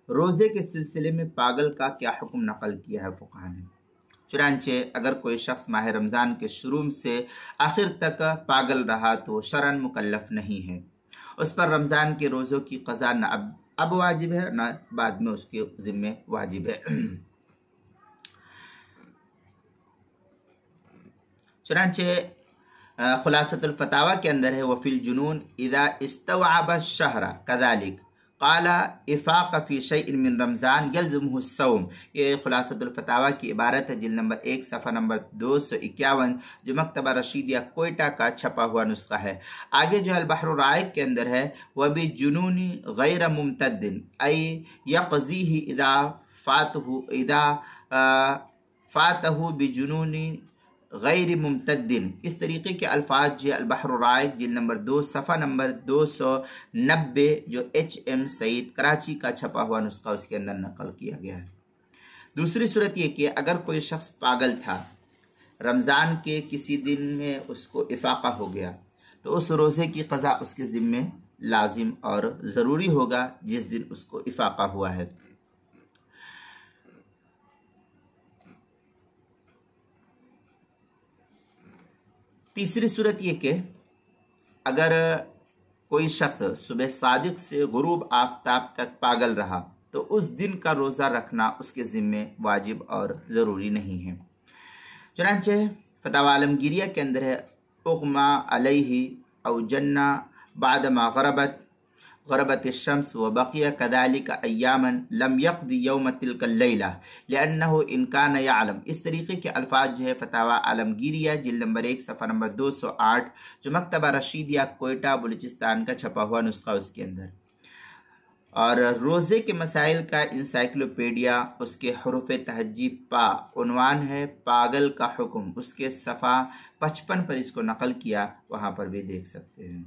روزے کے سلسلے میں پاگل کا کیا حکم نقل کیا ہے فقہا نے؟ چنانچہ اگر کوئی شخص ماہ رمضان کے شروع سے آخر تک پاگل رہا تو شرعاً مکلف نہیں ہے، اس پر رمضان کے روزوں کی قضا نہ اب واجب ہے نہ بعد میں اس کے ذمہ واجب ہے۔ چنانچہ خلاصۃ الفتاوی کے اندر ہے وفی الجنون اذا استوعب الشہر کذالک قال افاق فی شیء من رمضان یلزمہ الصوم۔ یہ خلاصۃ الفتاوی کی عبارت ہے، جلد نمبر 1 صفحہ نمبر 251، جو مکتبہ رشیدیہ کوئٹہ کا چھپا ہوا نسخہ ہے۔ آگے جو ہے البحر الرائق کے اندر ہے وبجنون غیر ممتد ای یقضیہ اذا فاتہ بجنون غیر ممتد۔ اس طریقے کے الفاظ جو البحر الرائق جلد نمبر 2 صفحہ نمبر 290 جو ایچ ایم سعید کراچی کا چھپا ہوا نسخہ اس کے اندر نقل کیا گیا ہے۔ دوسری صورت یہ کہ اگر کوئی شخص پاگل تھا، رمضان کے کسی دن میں اس کو افاقہ ہو گیا تو اس روزے کی قضا اس کے ذمے لازم اور ضروری ہوگا جس دن اس کو افاقہ ہوا ہے۔ تیسری صورت یہ کہ اگر کوئی شخص صبح صادق سے غروب آفتاب تک پاگل رہا تو اس دن کا روزہ رکھنا اس کے ذمے واجب اور ضروری نہیں ہے۔ چنانچہ فتاوی عالمگیریہ کے اندر ہے اغما علیہ او جنہ بعدما غربت الشمس وبقي كذلك ایاما لم يقضي یوم تلك اللیلہ لانہ ان کان یعلم۔ اس طریقے کے الفاظ جو ہے فتاوی عالمگیریہ جلد نمبر 1 صفحہ نمبر 208 جو مکتبہ رشیدیہ کوئٹہ بلوچستان کا چھپا ہوا نسخہ اس کے اندر، اور روزے کے مسائل کا انسائکلوپیڈیا اس کے حروف تہجی پا عنوان ہے پاگل کا حکم، اس کے صفحہ 55 پر اس کو نقل کیا، وہاں پر بھی دیکھ سکتے ہیں۔